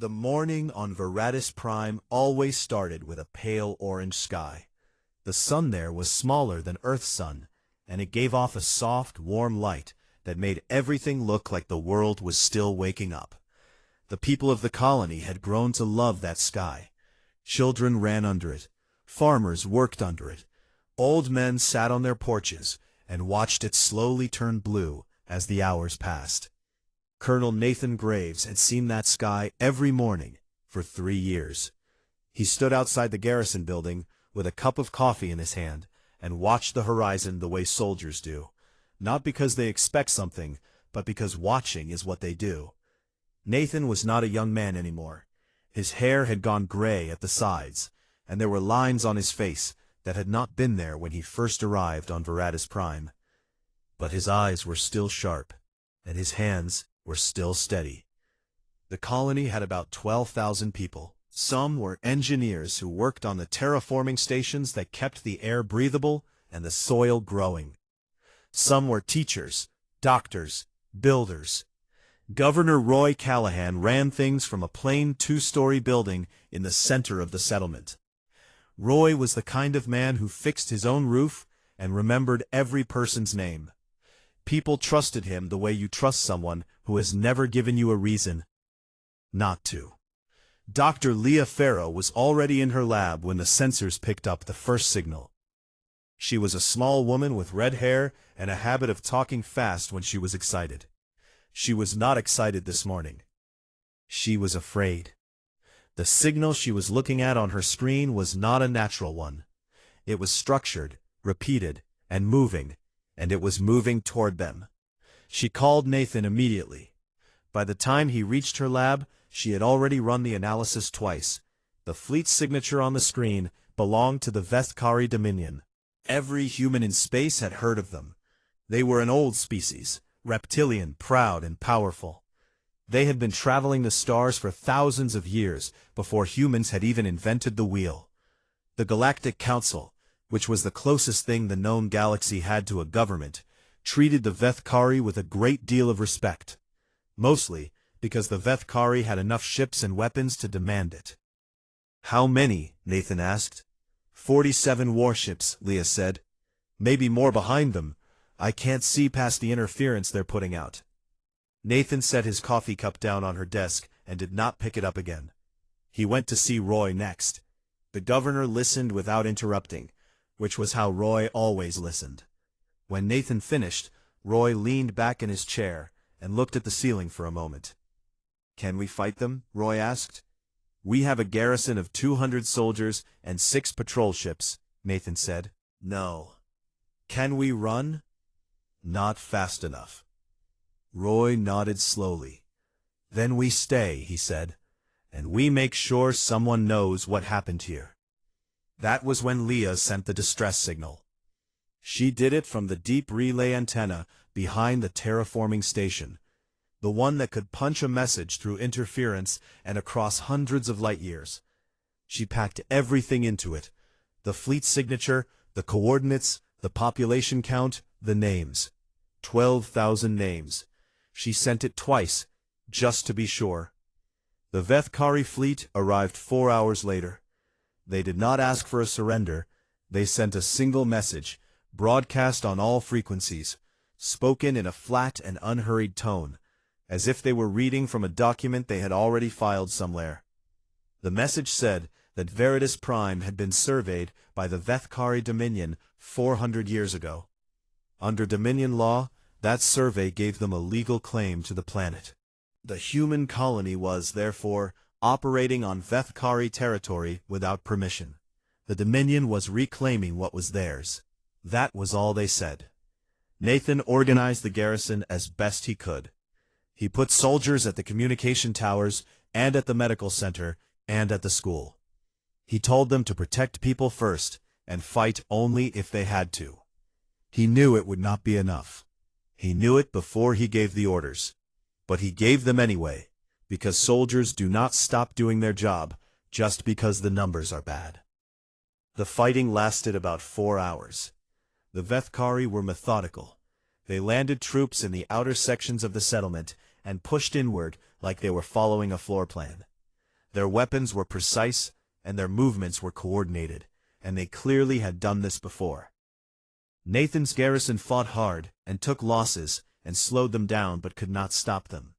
The morning on Veratus Prime always started with a pale orange sky. The sun there was smaller than Earth's sun, and it gave off a soft, warm light that made everything look like the world was still waking up. The people of the colony had grown to love that sky. Children ran under it. Farmers worked under it. Old men sat on their porches and watched it slowly turn blue as the hours passed. Colonel Nathan Graves had seen that sky every morning for 3 years. He stood outside the garrison building with a cup of coffee in his hand and watched the horizon the way soldiers do, not because they expect something, but because watching is what they do. Nathan was not a young man anymore. His hair had gone gray at the sides, and there were lines on his face that had not been there when he first arrived on Veratus Prime. But his eyes were still sharp, and his hands were still steady. The colony had about 12,000 people. Some were engineers who worked on the terraforming stations that kept the air breathable and the soil growing. Some were teachers, doctors, builders. Governor Roy Callahan ran things from a plain 2-story building in the center of the settlement. Roy was the kind of man who fixed his own roof and remembered every person's name. People trusted him the way you trust someone who has never given you a reason not to. Dr. Leah Farrow was already in her lab when the sensors picked up the first signal. She was a small woman with red hair and a habit of talking fast when she was excited. She was not excited this morning. She was afraid. The signal she was looking at on her screen was not a natural one. It was structured, repeated, and moving, and it was moving toward them. She called Nathan immediately. By the time he reached her lab, she had already run the analysis twice. The fleet signature on the screen belonged to the Vethkari Dominion. Every human in space had heard of them. They were an old species, reptilian, proud, and powerful. They had been traveling the stars for thousands of years before humans had even invented the wheel. The Galactic Council, which was the closest thing the known galaxy had to a government, treated the Vethkari with a great deal of respect, mostly because the Vethkari had enough ships and weapons to demand it. "How many?" Nathan asked. 47 warships, Leah said. "Maybe more behind them. I can't see past the interference they're putting out." Nathan set his coffee cup down on her desk and did not pick it up again. He went to see Roy next. The governor listened without interrupting, which was how Roy always listened. When Nathan finished, Roy leaned back in his chair and looked at the ceiling for a moment. "Can we fight them?" Roy asked. "We have a garrison of 200 soldiers and 6 patrol ships," Nathan said. "No." "Can we run?" "Not fast enough." Roy nodded slowly. "Then we stay," he said, "and we make sure someone knows what happened here." That was when Leah sent the distress signal. She did it from the deep relay antenna behind the terraforming station, the one that could punch a message through interference and across hundreds of light years. She packed everything into it: the fleet signature, the coordinates, the population count, the names. 12,000 names. She sent it twice, just to be sure. The Vethkari fleet arrived 4 hours later. They did not ask for a surrender. They sent a single message, broadcast on all frequencies, spoken in a flat and unhurried tone, as if they were reading from a document they had already filed somewhere. The message said that Veratus Prime had been surveyed by the Vethkari Dominion 400 years ago. Under Dominion law, that survey gave them a legal claim to the planet. The human colony was, therefore, operating on Vethkari territory without permission. The Dominion was reclaiming what was theirs. That was all they said. Nathan organized the garrison as best he could. He put soldiers at the communication towers and at the medical center and at the school. He told them to protect people first and fight only if they had to. He knew it would not be enough. He knew it before he gave the orders. But he gave them anyway, because soldiers do not stop doing their job just because the numbers are bad. The fighting lasted about 4 hours. The Vethkari were methodical. They landed troops in the outer sections of the settlement and pushed inward like they were following a floor plan. Their weapons were precise, and their movements were coordinated, and they clearly had done this before. Nathan's garrison fought hard, and took losses, and slowed them down but could not stop them.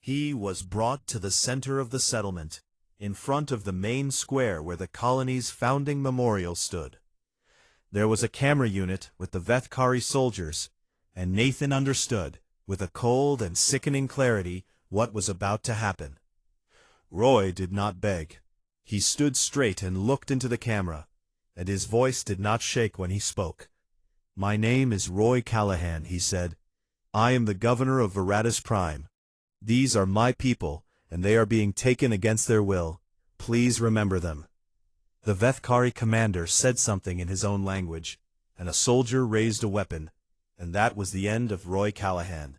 He was brought to the center of the settlement, in front of the main square where the colony's founding memorial stood. There was a camera unit with the Vethkari soldiers, and Nathan understood, with a cold and sickening clarity, what was about to happen. Roy did not beg. He stood straight and looked into the camera, and his voice did not shake when he spoke. "My name is Roy Callahan," he said. "I am the governor of Veratus Prime. These are my people, and they are being taken against their will. Please remember them." The Vethkari commander said something in his own language, and a soldier raised a weapon, and that was the end of Roy Callahan.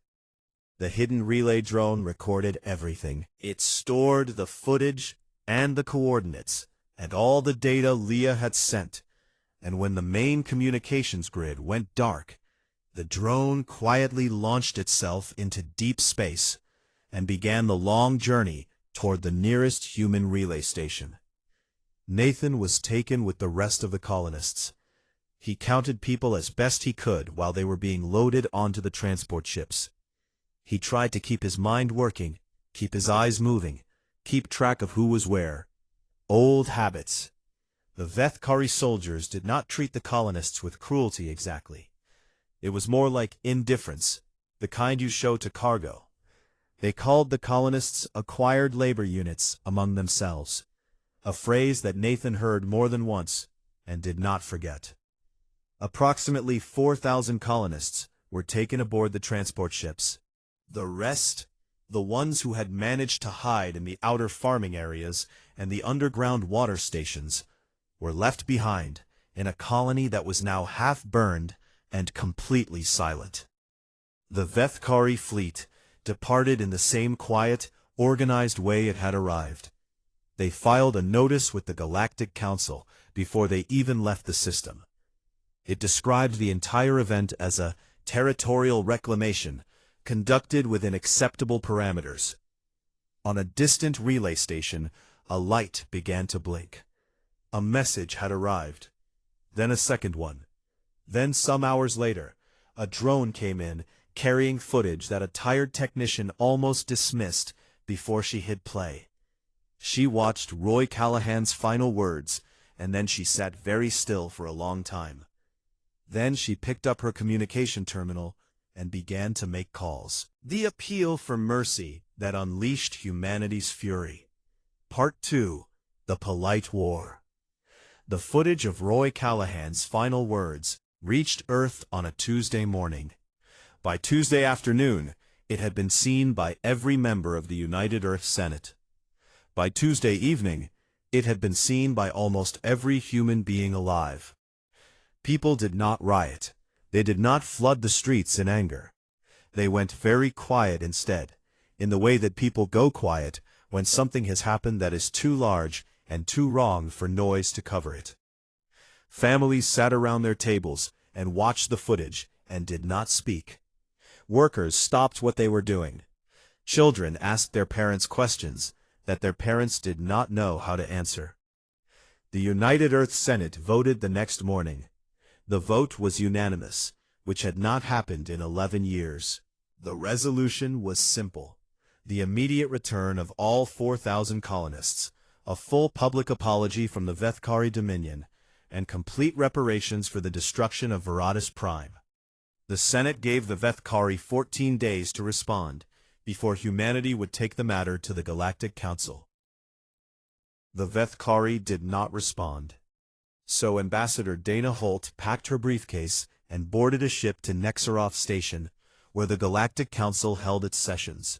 The hidden relay drone recorded everything. It stored the footage and the coordinates, and all the data Leah had sent. And when the main communications grid went dark, the drone quietly launched itself into deep space, and began the long journey toward the nearest human relay station. Nathan was taken with the rest of the colonists. He counted people as best he could while they were being loaded onto the transport ships. He tried to keep his mind working, keep his eyes moving, keep track of who was where. Old habits. The Vethkari soldiers did not treat the colonists with cruelty exactly. It was more like indifference, the kind you show to cargo. They called the colonists acquired labor units among themselves, a phrase that Nathan heard more than once and did not forget. Approximately 4,000 colonists were taken aboard the transport ships. The rest, the ones who had managed to hide in the outer farming areas and the underground water stations, were left behind in a colony that was now half burned and completely silent. The Vethkari fleet departed in the same quiet, organized way it had arrived. They filed a notice with the Galactic Council before they even left the system. It described the entire event as a territorial reclamation conducted within acceptable parameters. On a distant relay station, a light began to blink. A message had arrived. Then a second one. Then some hours later, a drone came in carrying footage that a tired technician almost dismissed before she hit play. She watched Roy Callahan's final words, and then she sat very still for a long time. Then she picked up her communication terminal and began to make calls. The appeal for mercy that unleashed humanity's fury. Part 2. The Polite War. The footage of Roy Callahan's final words reached Earth on a Tuesday morning. By Tuesday afternoon, it had been seen by every member of the United Earth Senate. By Tuesday evening, it had been seen by almost every human being alive. People did not riot. They did not flood the streets in anger. They went very quiet instead, in the way that people go quiet when something has happened that is too large and too wrong for noise to cover it. Families sat around their tables and watched the footage and did not speak. Workers stopped what they were doing. Children asked their parents questions that their parents did not know how to answer. The United Earth Senate voted the next morning. The vote was unanimous, which had not happened in 11 years. The resolution was simple: the immediate return of all 4,000 colonists, a full public apology from the Vethkari Dominion, and complete reparations for the destruction of Veratus Prime. The Senate gave the Vethkari 14 days to respond, before humanity would take the matter to the Galactic Council. The Vethkari did not respond. So Ambassador Dana Holt packed her briefcase and boarded a ship to Nexaroth Station, where the Galactic Council held its sessions.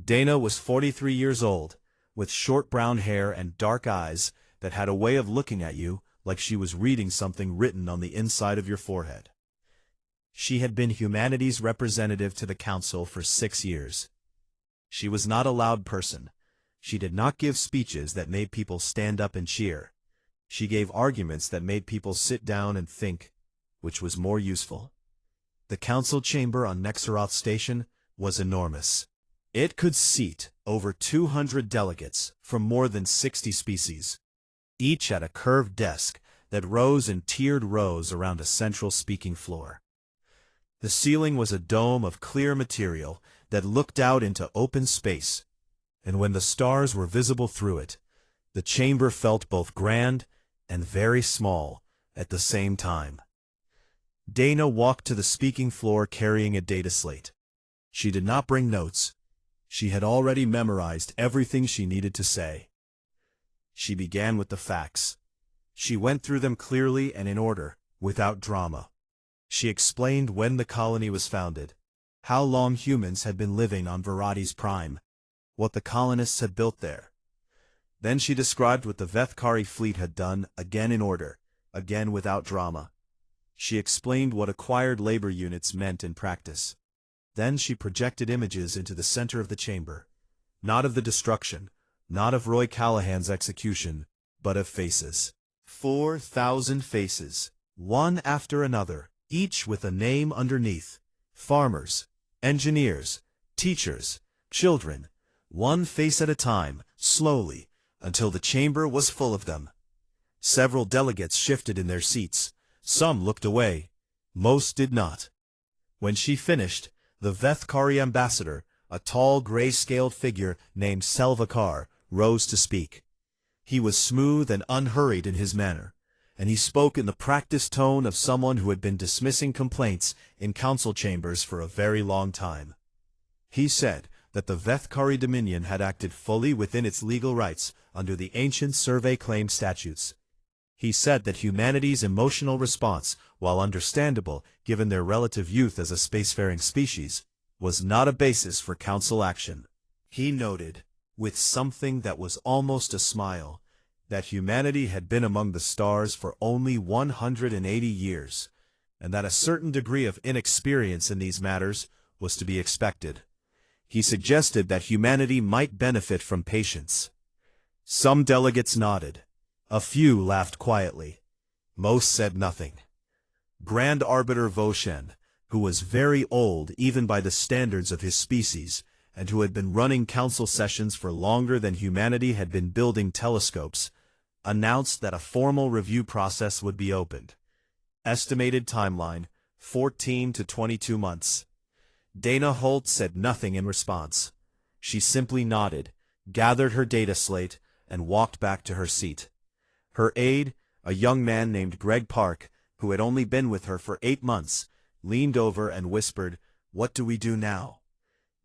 Dana was 43 years old, with short brown hair and dark eyes that had a way of looking at you like she was reading something written on the inside of your forehead. She had been humanity's representative to the Council for 6 years. She was not a loud person. She did not give speeches that made people stand up and cheer. She gave arguments that made people sit down and think, which was more useful. The council chamber on Nexaroth Station was enormous. It could seat Over 200 delegates from more than 60 species. Each had a curved desk that rose in tiered rows around a central speaking floor. The ceiling was a dome of clear material that looked out into open space, and when the stars were visible through it, the chamber felt both grand and very small at the same time. Dana walked to the speaking floor carrying a data slate. She did not bring notes. She had already memorized everything she needed to say. She began with the facts. She went through them clearly and in order, without drama. She explained when the colony was founded, how long humans had been living on Varades Prime, what the colonists had built there. Then she described what the Vethkari fleet had done, again in order, again without drama. She explained what acquired labor units meant in practice. Then she projected images into the center of the chamber, not of the destruction, not of Roy Callahan's execution, but of faces. 4,000 faces, one after another, each with a name underneath. Farmers, engineers, teachers, children, one face at a time, slowly, until the chamber was full of them. Several delegates shifted in their seats. Some looked away. Most did not. When she finished, the Vethkari ambassador, a tall gray-scaled figure named Selvakar, rose to speak. He was smooth and unhurried in his manner, and he spoke in the practiced tone of someone who had been dismissing complaints in council chambers for a very long time. He said that the Vethkari Dominion had acted fully within its legal rights under the ancient survey claim statutes. He said that humanity's emotional response, while understandable given their relative youth as a spacefaring species, was not a basis for council action. He noted, with something that was almost a smile, that humanity had been among the stars for only 180 years, and that a certain degree of inexperience in these matters was to be expected. He suggested that humanity might benefit from patience. Some delegates nodded. A few laughed quietly. Most said nothing. Grand Arbiter Voshen, who was very old even by the standards of his species, and who had been running council sessions for longer than humanity had been building telescopes, announced that a formal review process would be opened. Estimated timeline, 14 to 22 months. Dana Holt said nothing in response. She simply nodded, gathered her data slate, and walked back to her seat. Her aide, a young man named Greg Park, who had only been with her for 8 months, leaned over and whispered, "What do we do now?"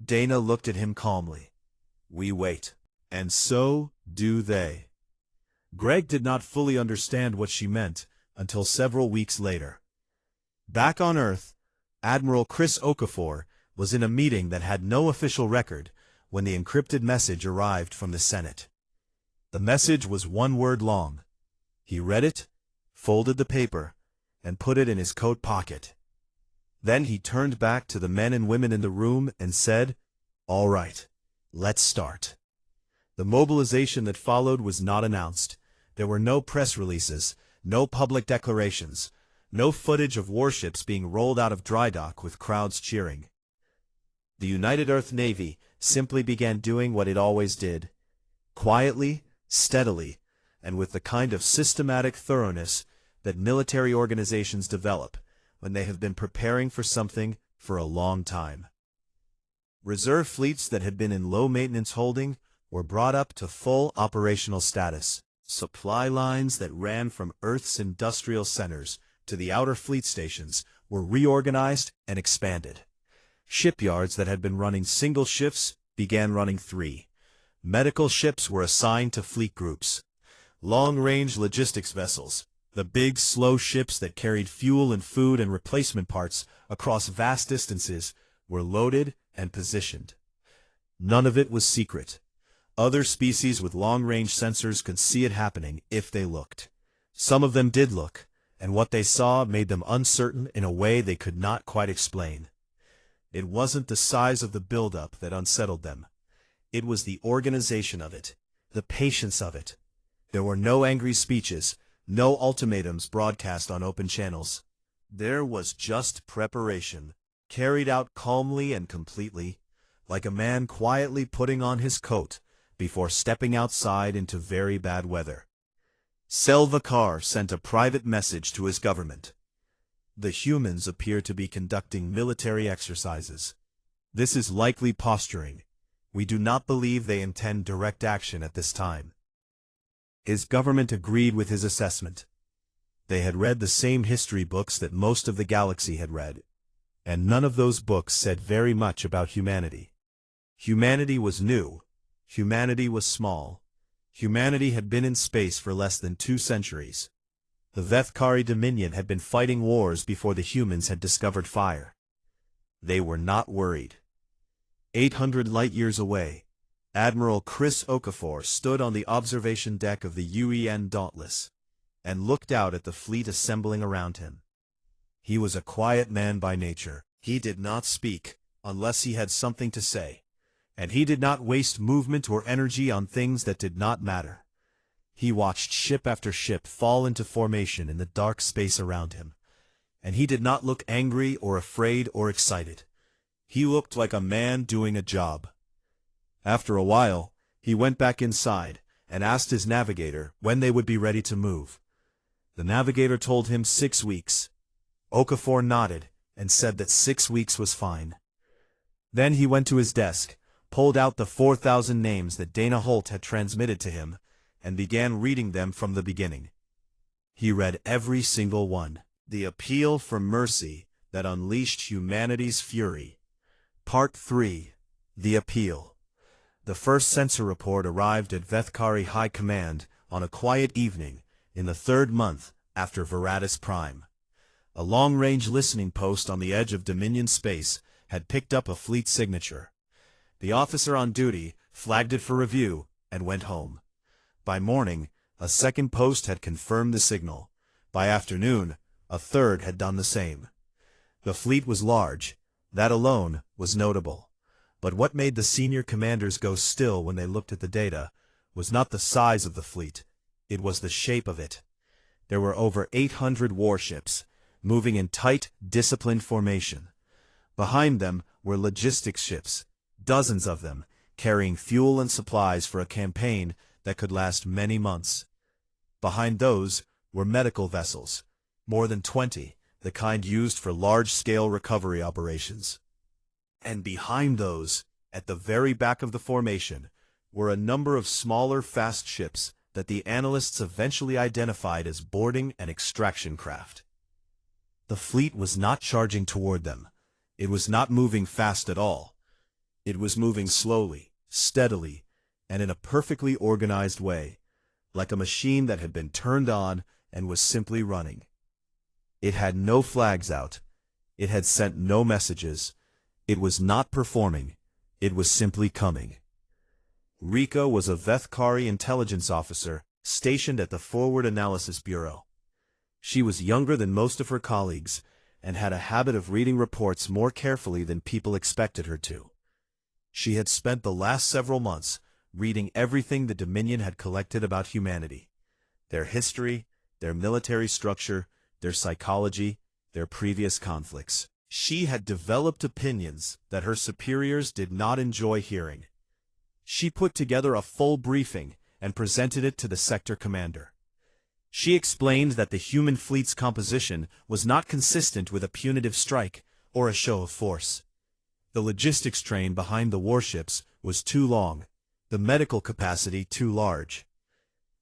Dana looked at him calmly. "We wait." And so do they. Greg did not fully understand what she meant until several weeks later. Back on Earth, Admiral Chris Okafor was in a meeting that had no official record when the encrypted message arrived from the Senate. The message was 1 word long. He read it, folded the paper, and put it in his coat pocket. Then he turned back to the men and women in the room and said, "All right, let's start." The mobilization that followed was not announced. There were no press releases, no public declarations, no footage of warships being rolled out of dry dock with crowds cheering. The United Earth Navy simply began doing what it always did, quietly, steadily, and with the kind of systematic thoroughness that military organizations develop when they have been preparing for something for a long time. Reserve fleets that had been in low-maintenance holding were brought up to full operational status. Supply lines that ran from Earth's industrial centers to the outer fleet stations were reorganized and expanded. Shipyards that had been running single shifts began running 3. Medical ships were assigned to fleet groups. Long-range logistics vessels, the big, slow ships that carried fuel and food and replacement parts across vast distances, were loaded and positioned. None of it was secret. Other species with long-range sensors could see it happening if they looked. Some of them did look, and what they saw made them uncertain in a way they could not quite explain. It wasn't the size of the buildup that unsettled them. It was the organization of it, the patience of it. There were no angry speeches, no ultimatums broadcast on open channels. There was just preparation, carried out calmly and completely, like a man quietly putting on his coat before stepping outside into very bad weather. Selvacar sent a private message to his government. The humans appear to be conducting military exercises. This is likely posturing. We do not believe they intend direct action at this time. His government agreed with his assessment. They had read the same history books that most of the galaxy had read, and none of those books said very much about humanity. Humanity was new. Humanity was small. Humanity had been in space for less than 2 centuries. The Vethkari Dominion had been fighting wars before the humans had discovered fire. They were not worried. 800 light-years away, Admiral Chris Okafor stood on the observation deck of the UEN Dauntless and looked out at the fleet assembling around him. He was a quiet man by nature. He did not speak unless he had something to say, and he did not waste movement or energy on things that did not matter. He watched ship after ship fall into formation in the dark space around him, and he did not look angry or afraid or excited. He looked like a man doing a job. After a while, he went back inside and asked his navigator when they would be ready to move. The navigator told him 6 weeks. Okafor nodded and said that 6 weeks was fine. Then he went to his desk, pulled out the 4,000 names that Dana Holt had transmitted to him, and began reading them from the beginning. He read every single one. The appeal for mercy that unleashed humanity's fury. Part 3. The Appeal. The first censor report arrived at Vethkari High Command on a quiet evening in the 3rd month after Veratus Prime. A long-range listening post on the edge of Dominion space had picked up a fleet signature. The officer on duty flagged it for review and went home. By morning, a second post had confirmed the signal. By afternoon, a third had done the same. The fleet was large. That alone was notable. But what made the senior commanders go still when they looked at the data was not the size of the fleet. It was the shape of it. There were over 800 warships, moving in tight, disciplined formation. Behind them were logistics ships, dozens of them, carrying fuel and supplies for a campaign that could last many months. Behind those were medical vessels, more than 20, the kind used for large-scale recovery operations. And behind those, at the very back of the formation, were a number of smaller fast ships that the analysts eventually identified as boarding and extraction craft. The fleet was not charging toward them. It was not moving fast at all. It was moving slowly, steadily, and in a perfectly organized way, like a machine that had been turned on and was simply running. It had no flags out. It had sent no messages. It was not performing. It was simply coming. Rika was a Vethkari intelligence officer stationed at the Forward Analysis Bureau. She was younger than most of her colleagues and had a habit of reading reports more carefully than people expected her to. She had spent the last several months reading everything the Dominion had collected about humanity, their history, their military structure, their psychology, their previous conflicts. She had developed opinions that her superiors did not enjoy hearing. She put together a full briefing and presented it to the sector commander. She explained that the human fleet's composition was not consistent with a punitive strike or a show of force. The logistics train behind the warships was too long, the medical capacity too large.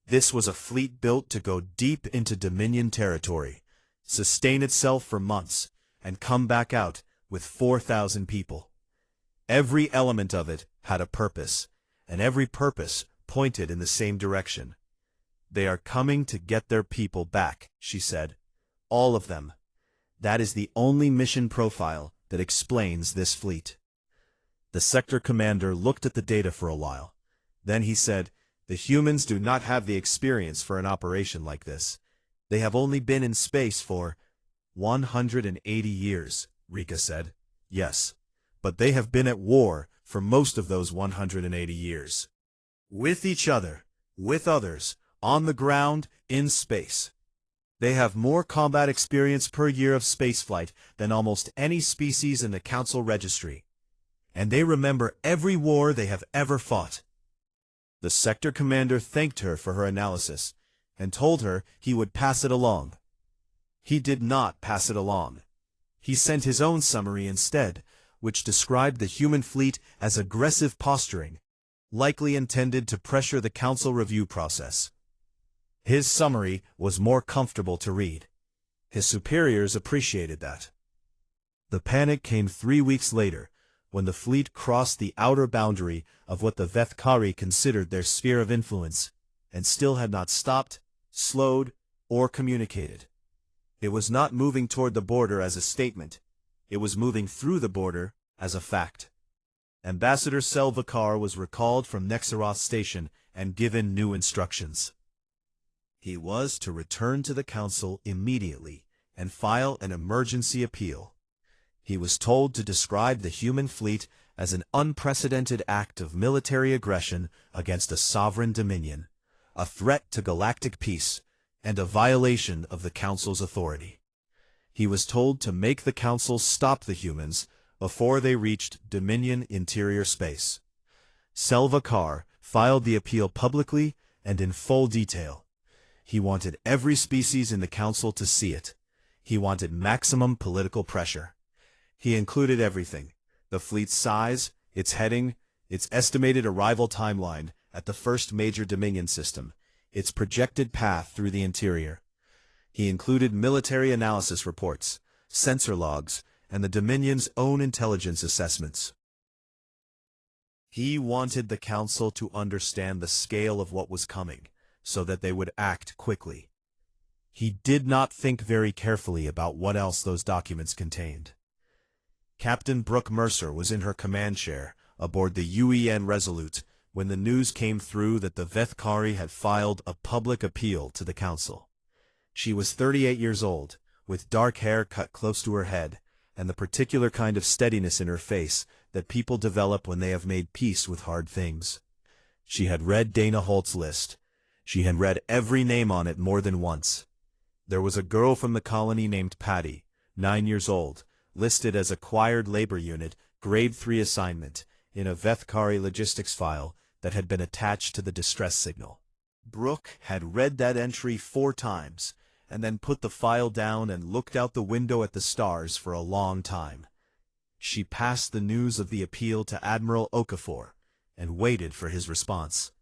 This was a fleet built to go deep into Dominion territory, sustain itself for months, and come back out with 4,000 people. Every element of it had a purpose, and every purpose pointed in the same direction. They are coming to get their people back, she said. All of them. That is the only mission profile that explains this fleet. The sector commander looked at the data for a while. Then he said, "The humans do not have the experience for an operation like this. They have only been in space for 180 years, Rika said. Yes, but they have been at war for most of those 180 years. With each other, with others, on the ground, in space. They have more combat experience per year of spaceflight than almost any species in the Council registry. and they remember every war they have ever fought. The sector commander thanked her for her analysis, and told her he would pass it along. He did not pass it along. He sent his own summary instead, which described the human fleet as aggressive posturing, likely intended to pressure the council review process. His summary was more comfortable to read. His superiors appreciated that. The panic came 3 weeks later, when the fleet crossed the outer boundary of what the Vethkari considered their sphere of influence, and still had not stopped, slowed, or communicated. It was not moving toward the border as a statement. It was moving through the border as a fact. Ambassador Selvakar was recalled from Nexaroth Station and given new instructions. He was to return to the council immediately and file an emergency appeal. He was told to describe the human fleet as an unprecedented act of military aggression against a sovereign dominion, a threat to galactic peace, and a violation of the council's authority. He was told to make the council stop the humans before they reached Dominion interior space. Selvakar filed the appeal publicly and in full detail. He wanted every species in the council to see it. He wanted maximum political pressure. He included everything: the fleet's size, its heading, its estimated arrival timeline at the first major Dominion system, its projected path through the interior. He included military analysis reports, sensor logs, and the Dominion's own intelligence assessments. He wanted the council to understand the scale of what was coming, so that they would act quickly. He did not think very carefully about what else those documents contained. Captain Brooke Mercer was in her command chair aboard the UEN Resolute when the news came through that the Vethkari had filed a public appeal to the council. She was 38 years old, with dark hair cut close to her head, and the particular kind of steadiness in her face that people develop when they have made peace with hard things. She had read Dana Holt's list. She had read every name on it more than once. There was a girl from the colony named Patty, 9 years old, listed as acquired labor unit, grade 3 assignment, in a Vethkari logistics file that had been attached to the distress signal. Brooke had read that entry 4 times, and then put the file down and looked out the window at the stars for a long time. She passed the news of the appeal to Admiral Okafor, and waited for his response.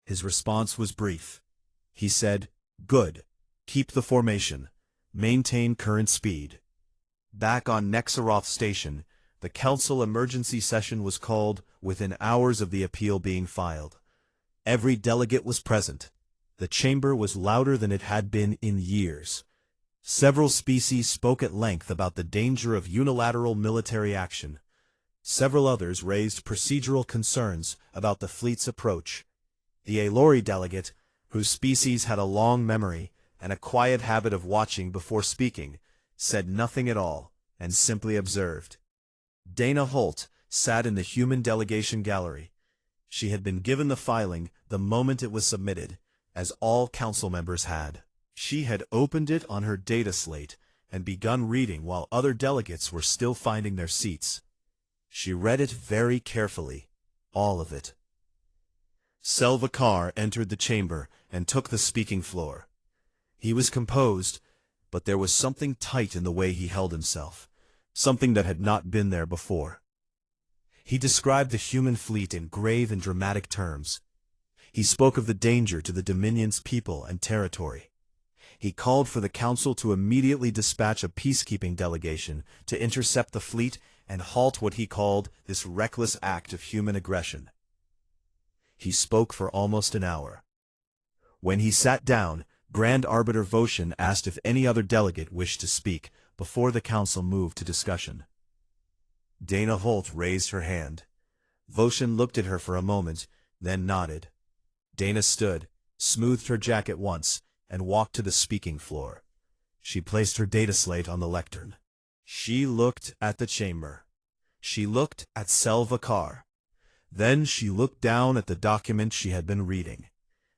His response was brief. He said, "Good. Keep the formation. Maintain current speed." Back on Nexaroth Station, the council emergency session was called within hours of the appeal being filed. Every delegate was present. The chamber was louder than it had been in years. Several species spoke at length about the danger of unilateral military action. Several others raised procedural concerns about the fleet's approach. The Aelori delegate, whose species had a long memory and a quiet habit of watching before speaking, said nothing at all, and simply observed. Dana Holt sat in the human delegation gallery. She had been given the filing the moment it was submitted, as all council members had. She had opened it on her data slate and begun reading while other delegates were still finding their seats. She read it very carefully, all of it. Selvakar entered the chamber and took the speaking floor. He was composed, but there was something tight in the way he held himself, something that had not been there before. He described the human fleet in grave and dramatic terms. He spoke of the danger to the Dominion's people and territory. He called for the council to immediately dispatch a peacekeeping delegation to intercept the fleet and halt what he called this reckless act of human aggression. He spoke for almost an hour. When he sat down, Grand Arbiter Voshin asked if any other delegate wished to speak before the council moved to discussion. Dana Holt raised her hand. Voshin looked at her for a moment, then nodded. Dana stood, smoothed her jacket once, and walked to the speaking floor. She placed her data slate on the lectern. She looked at the chamber. She looked at Selvakar. Then she looked down at the document she had been reading,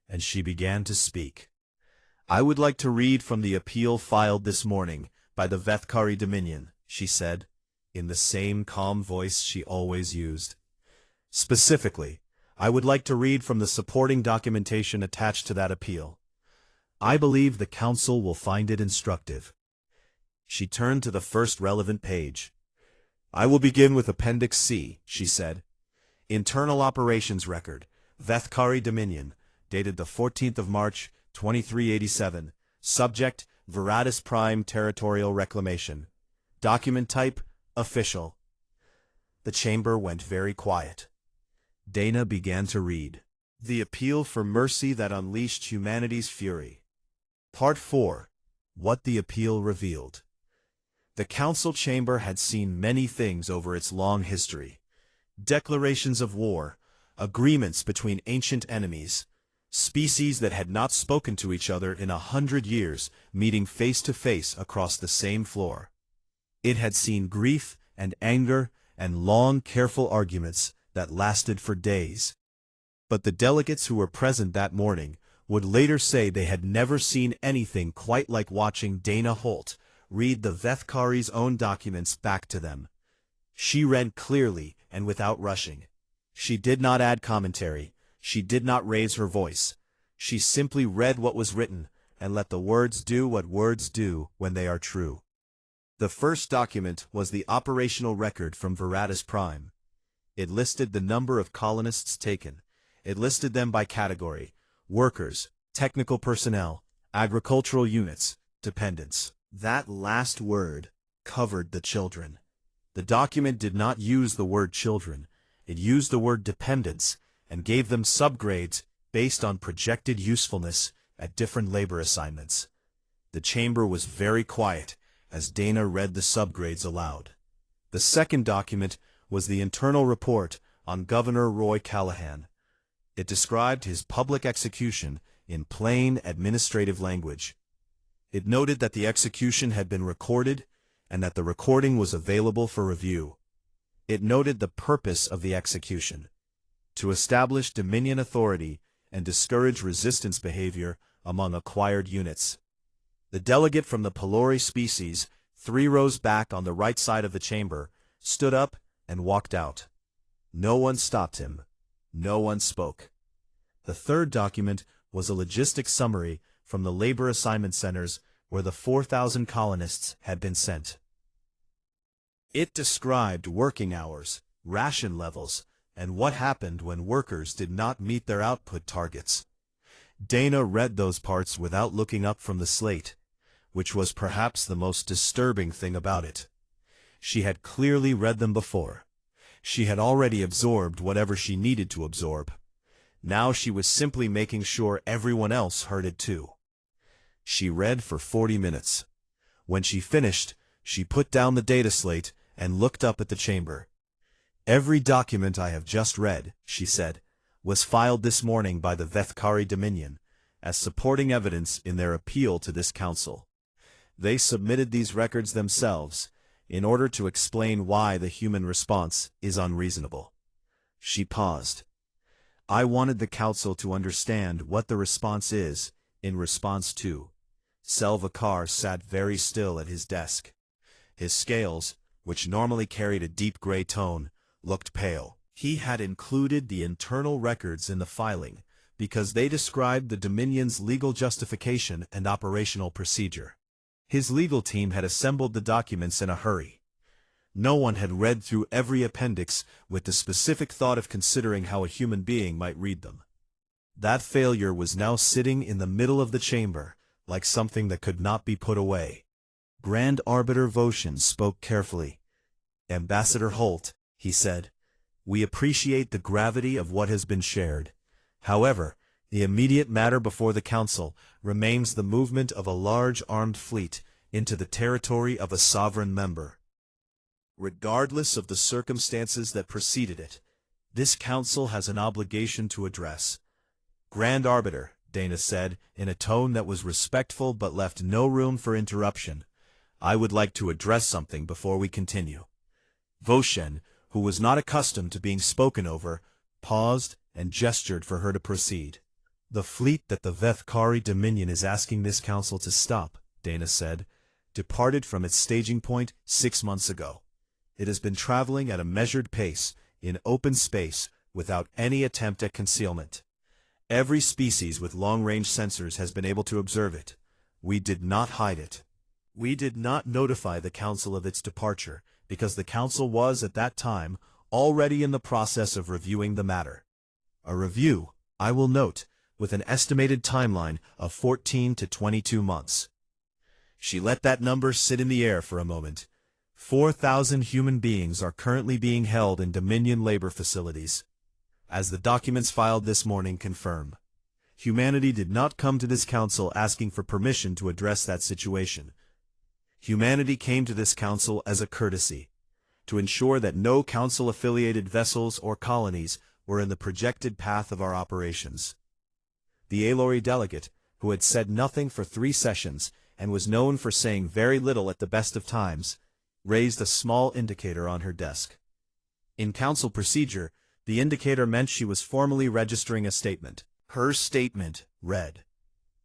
and she began to speak. "I would like to read from the appeal filed this morning by the Vethkari Dominion," she said. in the same calm voice she always used. Specifically, I would like to read from the supporting documentation attached to that appeal. I believe the Council will find it instructive. She turned to the first relevant page. I will begin with Appendix C, she said. Internal Operations Record, Vethkari Dominion, dated the 14th of March, 2387. Subject, Veratus Prime Territorial Reclamation. Document type, Official. The chamber went very quiet. Dana began to read. The Appeal for Mercy That Unleashed Humanity's Fury. Part 4. What the Appeal Revealed. The Council Chamber had seen many things over its long history. Declarations of war, agreements between ancient enemies, species that had not spoken to each other in 100 years meeting face to face across the same floor. It had seen grief and anger and long, careful arguments that lasted for days. But the delegates who were present that morning would later say they had never seen anything quite like watching Dana Holt read the Vethkari's own documents back to them. She read clearly and without rushing. She did not add commentary. She did not raise her voice. She simply read what was written and let the words do what words do when they are true. The first document was the operational record from Veratus Prime. It listed the number of colonists taken. It listed them by category: workers, technical personnel, agricultural units, dependents. That last word covered the children. The document did not use the word children. It used the word dependents and gave them subgrades based on projected usefulness at different labor assignments. The chamber was very quiet as Dana read the subgrades aloud. The second document was the internal report on Governor Roy Callahan. It described his public execution in plain administrative language. It noted that the execution had been recorded and that the recording was available for review. It noted the purpose of the execution: to establish Dominion authority and discourage resistance behavior among acquired units. The delegate from the Pelori species, 3 rows back on the right side of the chamber, stood up and walked out. No one stopped him. No one spoke. The third document was a logistics summary from the labor assignment centers where the 4,000 colonists had been sent. It described working hours, ration levels, and what happened when workers did not meet their output targets. Dana read those parts without looking up from the slate, which was perhaps the most disturbing thing about it. She had clearly read them before. She had already absorbed whatever she needed to absorb. Now she was simply making sure everyone else heard it too. She read for 40 minutes. When she finished, she put down the data slate and looked up at the chamber. Every document I have just read, she said, was filed this morning by the Vethkari Dominion as supporting evidence in their appeal to this council. They submitted these records themselves in order to explain why the human response is unreasonable. She paused. I wanted the council to understand what the response is in response to. Selvakar sat very still at his desk. His scales, which normally carried a deep gray tone, looked pale. He had included the internal records in the filing because they described the Dominion's legal justification and operational procedure. His legal team had assembled the documents in a hurry. No one had read through every appendix with the specific thought of considering how a human being might read them. That failure was now sitting in the middle of the chamber, like something that could not be put away. Grand Arbiter Voshin spoke carefully. Ambassador Holt, he said, we appreciate the gravity of what has been shared. However, the immediate matter before the Council remains the movement of a large armed fleet into the territory of a sovereign member. Regardless of the circumstances that preceded it, this Council has an obligation to address. Grand Arbiter, Dana said, in a tone that was respectful but left no room for interruption, I would like to address something before we continue. Voshin, who was not accustomed to being spoken over, paused and gestured for her to proceed. The fleet that the Vethkari Dominion is asking this council to stop, Dana said, departed from its staging point 6 months ago. It has been traveling at a measured pace, in open space, without any attempt at concealment. Every species with long-range sensors has been able to observe it. We did not hide it. We did not notify the Council of its departure, because the Council was, at that time, already in the process of reviewing the matter. A review, I will note, with an estimated timeline of 14 to 22 months. She let that number sit in the air for a moment. 4,000 human beings are currently being held in Dominion labor facilities. As the documents filed this morning confirm, humanity did not come to this council asking for permission to address that situation. Humanity came to this council as a courtesy, to ensure that no council-affiliated vessels or colonies were in the projected path of our operations. The Alory delegate, who had said nothing for 3 sessions and was known for saying very little at the best of times, raised a small indicator on her desk. In council procedure, the indicator meant she was formally registering a statement. Her statement read,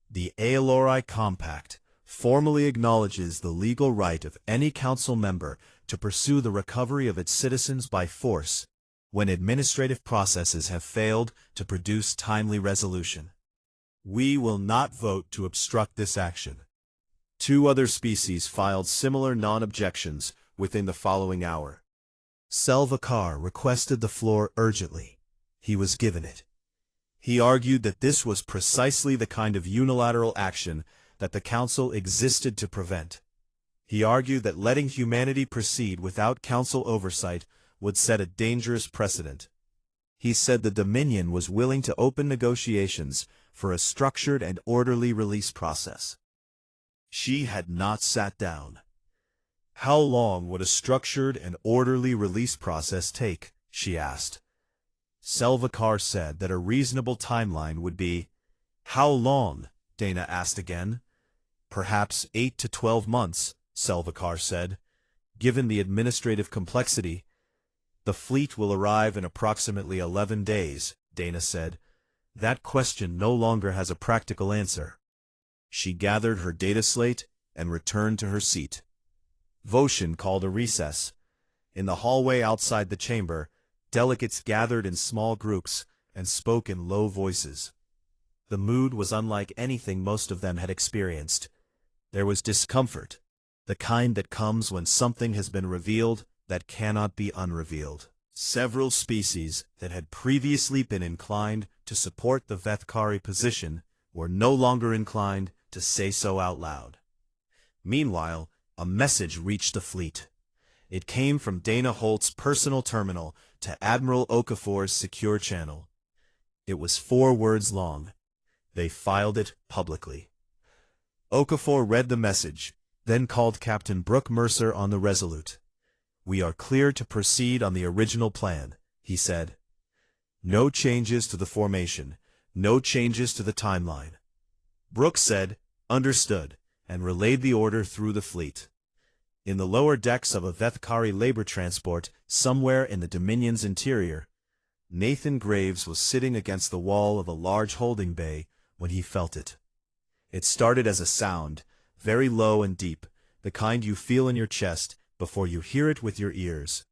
"The Alory Compact formally acknowledges the legal right of any council member to pursue the recovery of its citizens by force when administrative processes have failed to produce timely resolution. We will not vote to obstruct this action." 2 other species filed similar non-objections within the following hour. Selvakar requested the floor urgently. He was given it. He argued that this was precisely the kind of unilateral action that the Council existed to prevent. He argued that letting humanity proceed without Council oversight would set a dangerous precedent. He said the Dominion was willing to open negotiations for a structured and orderly release process. She had not sat down. How long would a structured and orderly release process take, she asked. Selvakar said that a reasonable timeline would be, "How long?" Dana asked again. "Perhaps 8 to 12 months, Selvakar said. "Given the administrative complexity, the fleet will arrive in approximately 11 days, Dana said. That question no longer has a practical answer. She gathered her data slate and returned to her seat. Voshin called a recess. In the hallway outside the chamber, delegates gathered in small groups and spoke in low voices. The mood was unlike anything most of them had experienced. There was discomfort, the kind that comes when something has been revealed that cannot be unrevealed. Several species that had previously been inclined to support the Vethkari position were no longer inclined to say so out loud. Meanwhile, a message reached the fleet. It came from Dana Holt's personal terminal to Admiral Okafor's secure channel. It was 4 words long. They filed it publicly. Okafor read the message, then called Captain Brooke Mercer on the Resolute. "We are clear to proceed on the original plan," he said. "No changes to the formation, no changes to the timeline." Brooke said, "Understood," and relayed the order through the fleet. In the lower decks of a Vethkari labor transport, somewhere in the Dominion's interior, Nathan Graves was sitting against the wall of a large holding bay when he felt it. It started as a sound, very low and deep, the kind you feel in your chest before you hear it with your ears.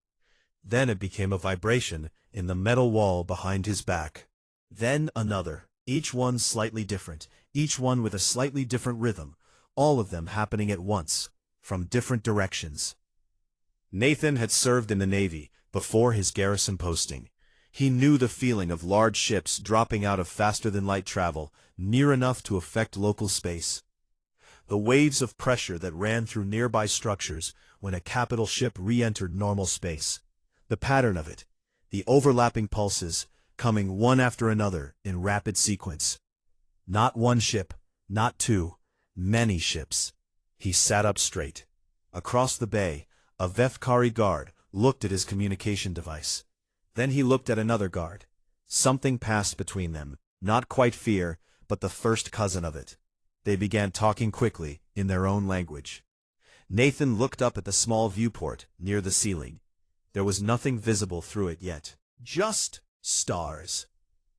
Then it became a vibration in the metal wall behind his back. Then another, each one slightly different, each one with a slightly different rhythm, all of them happening at once, from different directions. Nathan had served in the Navy before his garrison posting. He knew the feeling of large ships dropping out of faster-than-light travel, near enough to affect local space. The waves of pressure that ran through nearby structures when a capital ship re-entered normal space. The pattern of it, the overlapping pulses, coming one after another in rapid sequence. Not one ship, not 2, many ships. He sat up straight. Across the bay, a Vethkari guard looked at his communication device. Then he looked at another guard. Something passed between them, not quite fear, but the first cousin of it. They began talking quickly, in their own language. Nathan looked up at the small viewport near the ceiling. There was nothing visible through it yet. Just stars.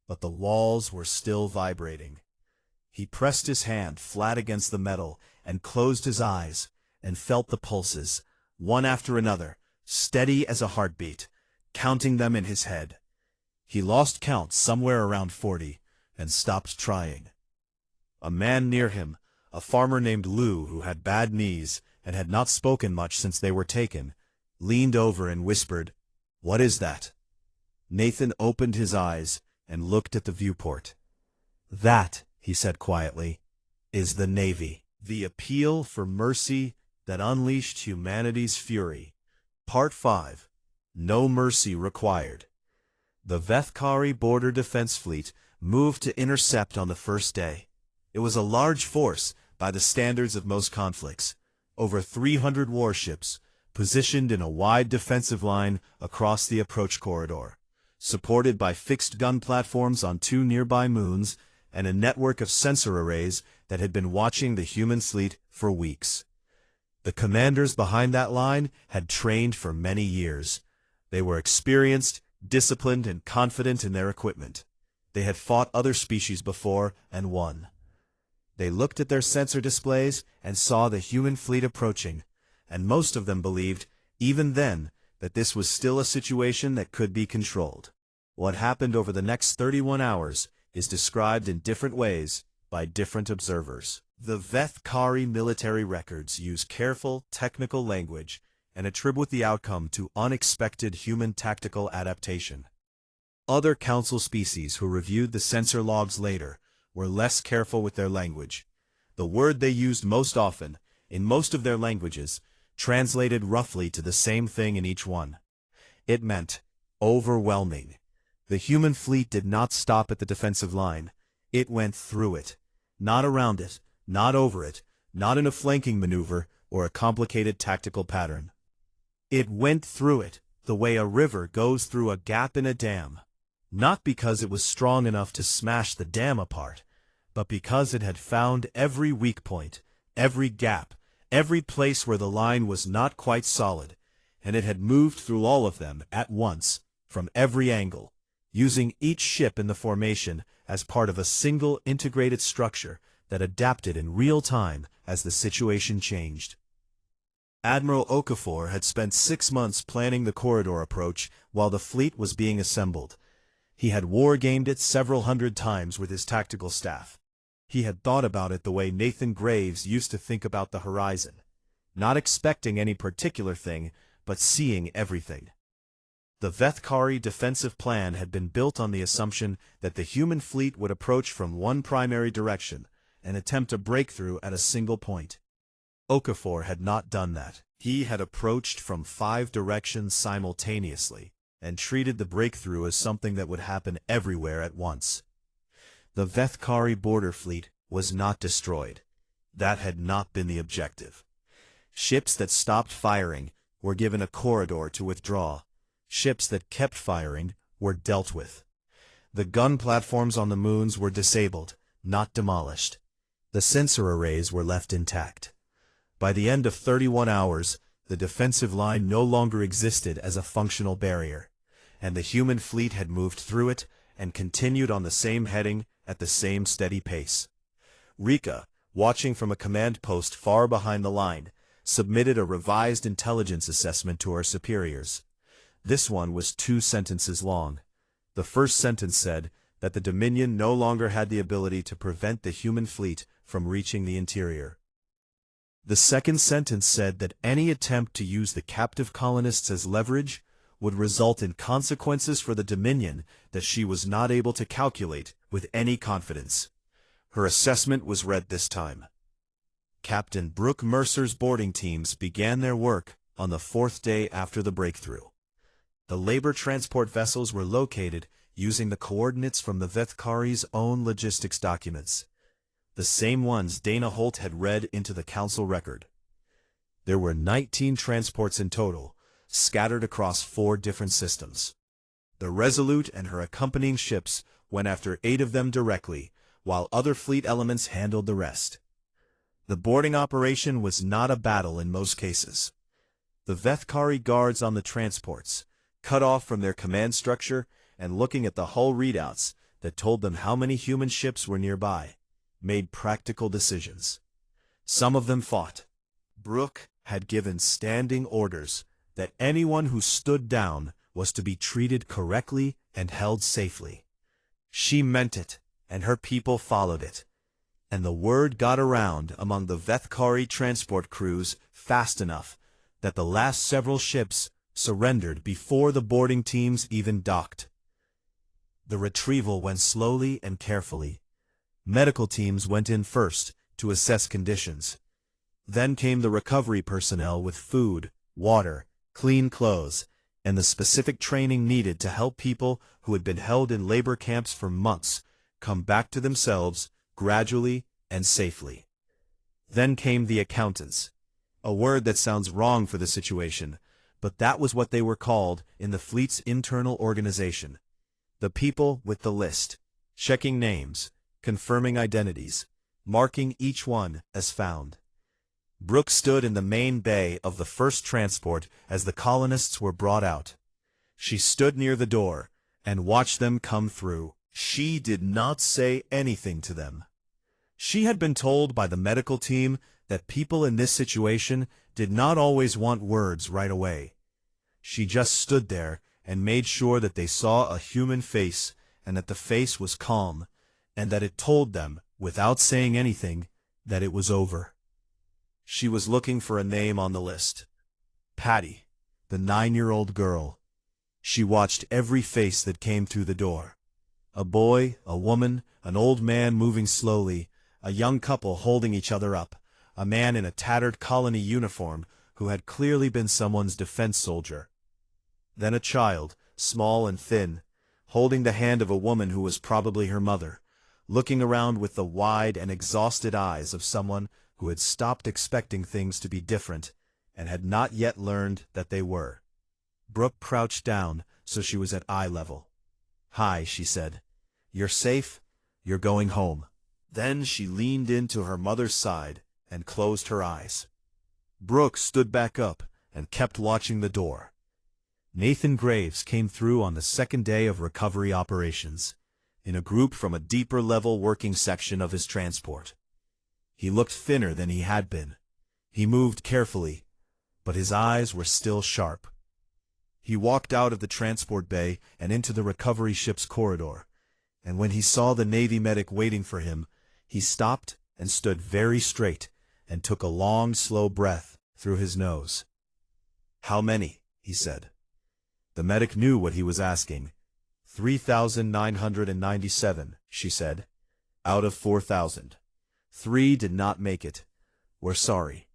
But the walls were still vibrating. He pressed his hand flat against the metal and closed his eyes and felt the pulses, one after another, steady as a heartbeat, counting them in his head. He lost count somewhere around 40 and stopped trying. A man near him, a farmer named Lou who had bad knees and had not spoken much since they were taken, leaned over and whispered, "What is that?" Nathan opened his eyes and looked at the viewport. "That," he said quietly, "is the Navy. The appeal for mercy that unleashed humanity's fury." Part 5. No Mercy Required. The Vethkari Border Defense Fleet moved to intercept on the first day. It was a large force by the standards of most conflicts, over 300 warships, positioned in a wide defensive line across the approach corridor, supported by fixed gun platforms on 2 nearby moons and a network of sensor arrays that had been watching the human fleet for weeks. The commanders behind that line had trained for many years. They were experienced, disciplined, and confident in their equipment. They had fought other species before and won. They looked at their sensor displays and saw the human fleet approaching, and most of them believed, even then, that this was still a situation that could be controlled. What happened over the next 31 hours is described in different ways by different observers. The Vethkari military records use careful, technical language and attribute the outcome to unexpected human tactical adaptation. Other council species who reviewed the sensor logs later were less careful with their language. The word they used most often, in most of their languages, translated roughly to the same thing in each one. It meant overwhelming. The human fleet did not stop at the defensive line. It went through it, not around it, not over it, not in a flanking maneuver or a complicated tactical pattern. It went through it the way a river goes through a gap in a dam, not because it was strong enough to smash the dam apart, but because it had found every weak point, every gap, every place where the line was not quite solid, and it had moved through all of them at once, from every angle, using each ship in the formation as part of a single integrated structure that adapted in real time as the situation changed. Admiral Okafor had spent 6 months planning the corridor approach while the fleet was being assembled. He had war-gamed it several hundred times with his tactical staff. He had thought about it the way Nathan Graves used to think about the horizon, not expecting any particular thing, but seeing everything. The Vethkari defensive plan had been built on the assumption that the human fleet would approach from one primary direction and attempt a breakthrough at a single point. Okafor had not done that. He had approached from 5 directions simultaneously and treated the breakthrough as something that would happen everywhere at once. The Vethkari border fleet was not destroyed. That had not been the objective. Ships that stopped firing were given a corridor to withdraw. Ships that kept firing were dealt with. The gun platforms on the moons were disabled, not demolished. The sensor arrays were left intact. By the end of 31 hours, the defensive line no longer existed as a functional barrier, and the human fleet had moved through it and continued on the same heading at the same steady pace. Rika, watching from a command post far behind the line, submitted a revised intelligence assessment to her superiors. This one was 2 sentences long. The first sentence said that the Dominion no longer had the ability to prevent the human fleet from reaching the interior. The second sentence said that any attempt to use the captive colonists as leverage would result in consequences for the Dominion that she was not able to calculate with any confidence. Her assessment was read this time. Captain Brooke Mercer's boarding teams began their work on the 4th day after the breakthrough. The labor transport vessels were located using the coordinates from the Vethkari's own logistics documents, the same ones Dana Holt had read into the council record. There were 19 transports in total, scattered across 4 different systems. The Resolute and her accompanying ships went after 8 of them directly, while other fleet elements handled the rest. The boarding operation was not a battle in most cases. The Vethkari guards on the transports, cut off from their command structure and looking at the hull readouts that told them how many human ships were nearby, made practical decisions. Some of them fought. Brooke had given standing orders that anyone who stood down was to be treated correctly and held safely. She meant it, and her people followed it. And the word got around among the Vethkari transport crews fast enough that the last several ships surrendered before the boarding teams even docked. The retrieval went slowly and carefully. Medical teams went in first to assess conditions. Then came the recovery personnel with food, water, clean clothes, and the specific training needed to help people who had been held in labor camps for months come back to themselves gradually and safely. Then came the accountants, a word that sounds wrong for the situation, but that was what they were called in the fleet's internal organization. The people with the list, checking names, confirming identities, marking each one as found. Brooke stood in the main bay of the first transport as the colonists were brought out. She stood near the door and watched them come through. She did not say anything to them. She had been told by the medical team that people in this situation did not always want words right away. She just stood there and made sure that they saw a human face and that the face was calm, and that it told them, without saying anything, that it was over. She was looking for a name on the list. Patty, the 9-year-old girl. She watched every face that came through the door. A boy, a woman, an old man moving slowly, a young couple holding each other up, a man in a tattered colony uniform who had clearly been someone's defense soldier. Then a child, small and thin, holding the hand of a woman who was probably her mother, looking around with the wide and exhausted eyes of someone who had stopped expecting things to be different and had not yet learned that they were. Brooke crouched down so she was at eye level. "Hi," she said. "You're safe? You're going home." Then she leaned into her mother's side and closed her eyes. Brooke stood back up and kept watching the door. Nathan Graves came through on the second day of recovery operations, in a group from a deeper level working section of his transport. He looked thinner than he had been. He moved carefully, but his eyes were still sharp. He walked out of the transport bay and into the recovery ship's corridor, and when he saw the Navy medic waiting for him, he stopped and stood very straight and took a long, slow breath through his nose. "How many?" he said. The medic knew what he was asking. 3,997, she said. "Out of 4,000. 3 did not make it. We're sorry."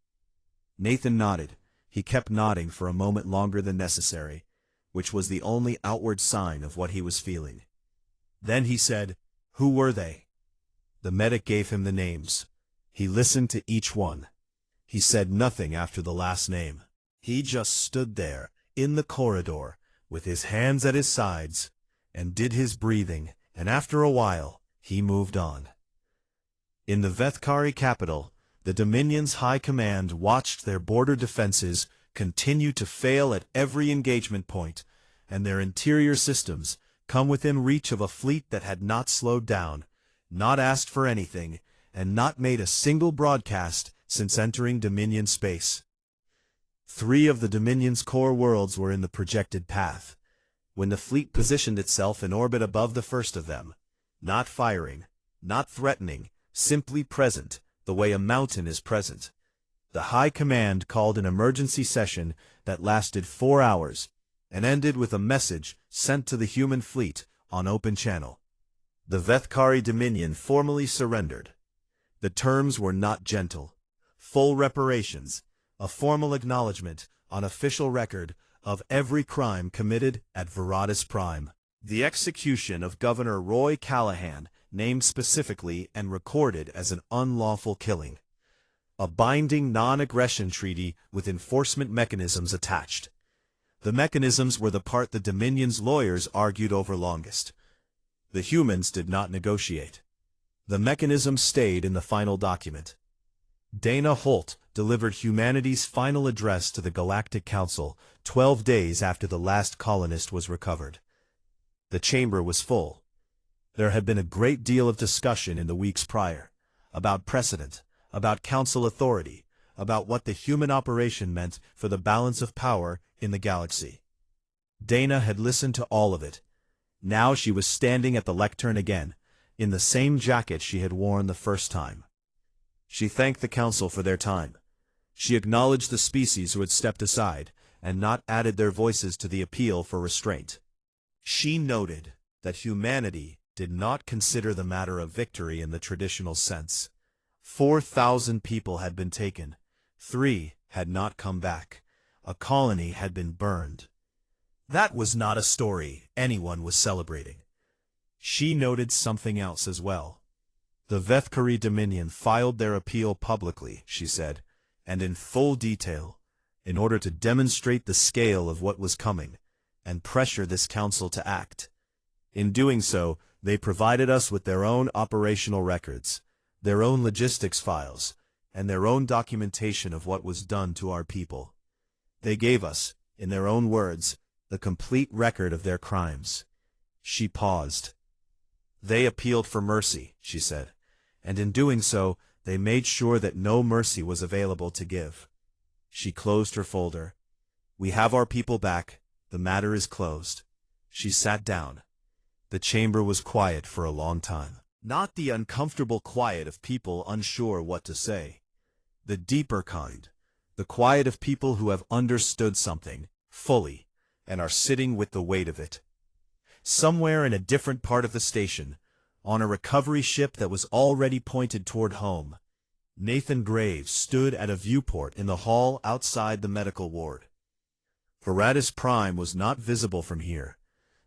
Nathan nodded. He kept nodding for a moment longer than necessary, which was the only outward sign of what he was feeling. Then he said, "Who were they?" The medic gave him the names. He listened to each one. He said nothing after the last name. He just stood there, in the corridor, with his hands at his sides, and did his breathing, and after a while, he moved on. In the Vethkari capital, the Dominion's high command watched their border defenses continue to fail at every engagement point, and their interior systems come within reach of a fleet that had not slowed down, not asked for anything, and not made a single broadcast since entering Dominion space. 3 of the Dominion's core worlds were in the projected path, when the fleet positioned itself in orbit above the first of them, not firing, not threatening, simply present, the way a mountain is present. The High Command called an emergency session that lasted 4 hours and ended with a message sent to the human fleet on open channel. The Vethkari Dominion formally surrendered. The terms were not gentle. Full reparations, a formal acknowledgement on official record of every crime committed at Veratus Prime. The execution of Governor Roy Callahan, named specifically and recorded as an unlawful killing. A binding non-aggression treaty with enforcement mechanisms attached. The mechanisms were the part the Dominion's lawyers argued over longest. The humans did not negotiate. The mechanism stayed in the final document. Dana Holt delivered humanity's final address to the Galactic Council 12 days after the last colonist was recovered. The chamber was full. There had been a great deal of discussion in the weeks prior, about precedent, about council authority, about what the human operation meant for the balance of power in the galaxy. Dana had listened to all of it. Now she was standing at the lectern again, in the same jacket she had worn the first time. She thanked the council for their time. She acknowledged the species who had stepped aside and not added their voices to the appeal for restraint. She noted that humanity did not consider the matter of victory in the traditional sense. 4,000 people had been taken. 3 had not come back. A colony had been burned. That was not a story anyone was celebrating. She noted something else as well. The Vethkari Dominion filed their appeal publicly, she said, and in full detail, in order to demonstrate the scale of what was coming, and pressure this council to act. In doing so, they provided us with their own operational records, their own logistics files, and their own documentation of what was done to our people. They gave us, in their own words, the complete record of their crimes. She paused. They appealed for mercy, she said, and in doing so, they made sure that no mercy was available to give. She closed her folder. We have our people back. The matter is closed. She sat down. The chamber was quiet for a long time. Not the uncomfortable quiet of people unsure what to say. The deeper kind. The quiet of people who have understood something, fully, and are sitting with the weight of it. Somewhere in a different part of the station, on a recovery ship that was already pointed toward home, Nathan Graves stood at a viewport in the hall outside the medical ward. Veratus Prime was not visible from here.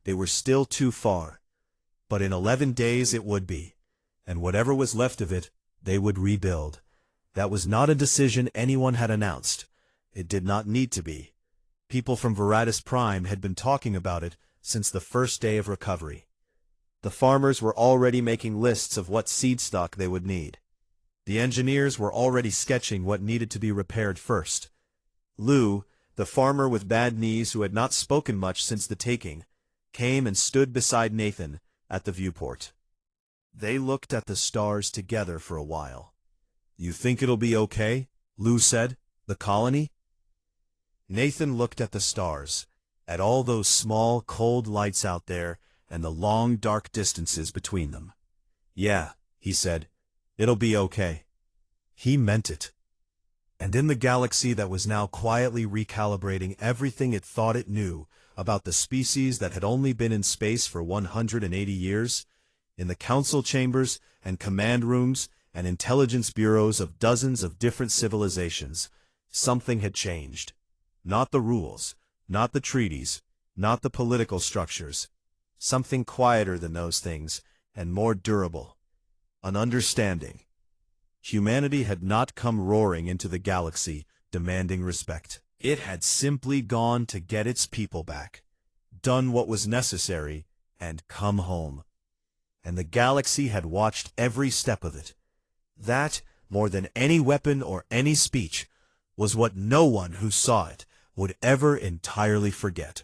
They were still too far. But in 11 days it would be, and whatever was left of it, they would rebuild. That was not a decision anyone had announced. It did not need to be. People from Veratus Prime had been talking about it since the first day of recovery. The farmers were already making lists of what seed stock they would need. The engineers were already sketching what needed to be repaired first. Lou, the farmer with bad knees who had not spoken much since the taking, came and stood beside Nathan at the viewport. They looked at the stars together for a while. "You think it'll be okay?" Lou said. "The colony?" Nathan looked at the stars, at all those small, cold lights out there, and the long, dark distances between them. "Yeah," he said, "it'll be okay." He meant it. And in the galaxy that was now quietly recalibrating everything it thought it knew about the species that had only been in space for 180 years, in the council chambers and command rooms and intelligence bureaus of dozens of different civilizations, something had changed. Not the rules, not the treaties, not the political structures. Something quieter than those things, and more durable. An understanding. Humanity had not come roaring into the galaxy, demanding respect. It had simply gone to get its people back, done what was necessary, and come home. And the galaxy had watched every step of it. That, more than any weapon or any speech, was what no one who saw it would ever entirely forget.